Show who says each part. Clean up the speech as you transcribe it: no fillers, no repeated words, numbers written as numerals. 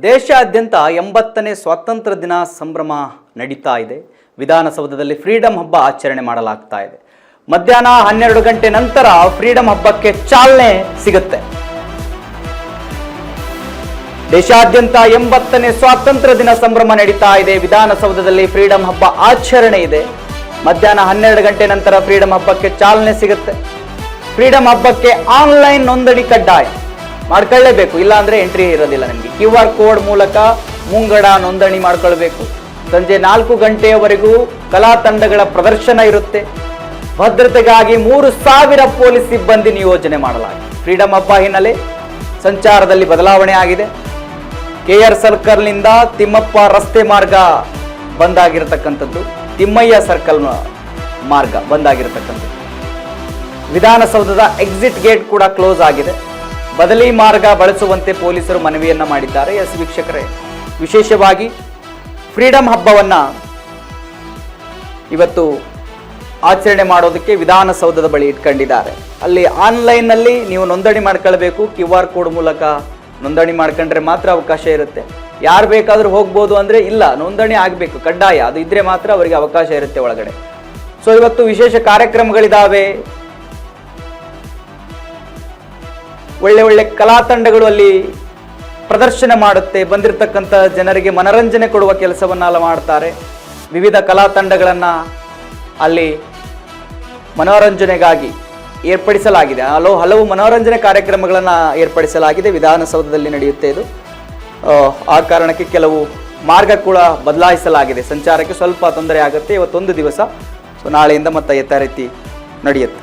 Speaker 1: ದೇಶಾದ್ಯಂತ 80ನೇ ಸ್ವಾತಂತ್ರ್ಯ ದಿನ ಸಂಭ್ರಮ ನಡೀತಾ ಇದೆ. ವಿಧಾನಸೌಧದಲ್ಲಿ ಫ್ರೀಡಂ ಹಬ್ಬ ಆಚರಣೆ ಮಾಡಲಾಗ್ತಾ ಇದೆ. ಮಧ್ಯಾಹ್ನ 12 ಗಂಟೆ ನಂತರ ಫ್ರೀಡಂ ಹಬ್ಬಕ್ಕೆ ಚಾಲನೆ ಸಿಗುತ್ತೆ. ದೇಶಾದ್ಯಂತ 80ನೇ ಸ್ವಾತಂತ್ರ್ಯ ದಿನ ಸಂಭ್ರಮ ನಡೀತಾ ಇದೆ. ವಿಧಾನಸೌಧದಲ್ಲಿ ಫ್ರೀಡಂ ಹಬ್ಬ ಆಚರಣೆ ಇದೆ. ಮಧ್ಯಾಹ್ನ 12 ಗಂಟೆ ನಂತರ ಫ್ರೀಡಂ ಹಬ್ಬಕ್ಕೆ ಚಾಲನೆ ಸಿಗುತ್ತೆ. ಫ್ರೀಡಂ ಹಬ್ಬಕ್ಕೆ ಆನ್ಲೈನ್ ನೋಂದಣಿ ಕಡ್ಡಾಯ ಮಾಡ್ಕೊಳ್ಳೇಬೇಕು, ಇಲ್ಲ ಅಂದ್ರೆ ಎಂಟ್ರಿ ಇರೋದಿಲ್ಲ. ನಿಮಗೆ QR ಕೋಡ್ ಮೂಲಕ ಮುಂಗಡ ನೋಂದಣಿ ಮಾಡ್ಕೊಳ್ಬೇಕು. ಸಂಜೆ 4 ಗಂಟೆಯವರೆಗೂ ಕಲಾ ತಂಡಗಳ ಪ್ರದರ್ಶನ ಇರುತ್ತೆ. ಭದ್ರತೆಗಾಗಿ 3000 ಪೊಲೀಸ್ ಸಿಬ್ಬಂದಿ ನಿಯೋಜನೆ ಮಾಡಲಾಗಿದೆ. ಫ್ರೀಡಂ ಹಬ್ಬ ಹಿನ್ನೆಲೆ ಸಂಚಾರದಲ್ಲಿ ಬದಲಾವಣೆ ಆಗಿದೆ. KR ಸರ್ಕಲ್ನಿಂದ ತಿಮ್ಮಪ್ಪ ರಸ್ತೆ ಮಾರ್ಗ ಬಂದಾಗಿರತಕ್ಕಂಥದ್ದು, ತಿಮ್ಮಯ್ಯ ಸರ್ಕಲ್ ಮಾರ್ಗ ಬಂದಾಗಿರತಕ್ಕಂಥದ್ದು. ವಿಧಾನಸೌಧದ ಎಕ್ಸಿಟ್ ಗೇಟ್ ಕೂಡ ಕ್ಲೋಸ್ ಆಗಿದೆ. ಬದಲಿ ಮಾರ್ಗ ಬಳಸುವಂತೆ ಪೊಲೀಸರು ಮನವಿಯನ್ನ ಮಾಡಿದ್ದಾರೆ. ಎಸ್ ವೀಕ್ಷಕರೇ, ವಿಶೇಷವಾಗಿ ಫ್ರೀಡಂ ಹಬ್ಬವನ್ನ ಇವತ್ತು ಆಚರಣೆ ಮಾಡೋದಕ್ಕೆ ವಿಧಾನಸೌಧದ ಬಳಿ ಇಟ್ಕೊಂಡಿದ್ದಾರೆ. ಅಲ್ಲಿ ಆನ್ಲೈನ್ ನಲ್ಲಿ ನೀವು ನೋಂದಣಿ ಮಾಡ್ಕೊಳ್ಬೇಕು. QR ಕೋಡ್ ಮೂಲಕ ನೋಂದಣಿ ಮಾಡ್ಕೊಂಡ್ರೆ ಮಾತ್ರ ಅವಕಾಶ ಇರುತ್ತೆ. ಯಾರು ಬೇಕಾದ್ರೂ ಹೋಗ್ಬೋದು ಅಂದ್ರೆ ಇಲ್ಲ, ನೋಂದಣಿ ಆಗಬೇಕು, ಕಡ್ಡಾಯ. ಅದು ಇದ್ರೆ ಮಾತ್ರ ಅವರಿಗೆ ಅವಕಾಶ ಇರುತ್ತೆ ಒಳಗಡೆ. ಸೊ ಇವತ್ತು ವಿಶೇಷ ಕಾರ್ಯಕ್ರಮಗಳಿದಾವೆ. ಒಳ್ಳೆ ಕಲಾ ತಂಡಗಳು ಅಲ್ಲಿ ಪ್ರದರ್ಶನ ಮಾಡುತ್ತೆ. ಬಂದಿರತಕ್ಕಂಥ ಜನರಿಗೆ ಮನರಂಜನೆ ಕೊಡುವ ಕೆಲಸವನ್ನ ಮಾಡ್ತಾರೆ. ವಿವಿಧ ಕಲಾ ತಂಡಗಳನ್ನ ಅಲ್ಲಿ ಮನೋರಂಜನೆಗಾಗಿ ಏರ್ಪಡಿಸಲಾಗಿದೆ. ಹಲವು ಮನೋರಂಜನೆ ಕಾರ್ಯಕ್ರಮಗಳನ್ನು ಏರ್ಪಡಿಸಲಾಗಿದೆ. ವಿಧಾನಸೌಧದಲ್ಲಿ ನಡೆಯುತ್ತೆ ಇದು. ಆ ಕಾರಣಕ್ಕೆ ಕೆಲವು ಮಾರ್ಗ ಕೂಡ ಬದಲಾಯಿಸಲಾಗಿದೆ. ಸಂಚಾರಕ್ಕೆ ಸ್ವಲ್ಪ ತೊಂದರೆ ಆಗುತ್ತೆ. ಇವತ್ತೊಂದು ದಿವಸ, ಸೊ ನಾಳೆಯಿಂದ ಮತ್ತೆ ಯಥಾರೀತಿ ನಡೆಯುತ್ತೆ.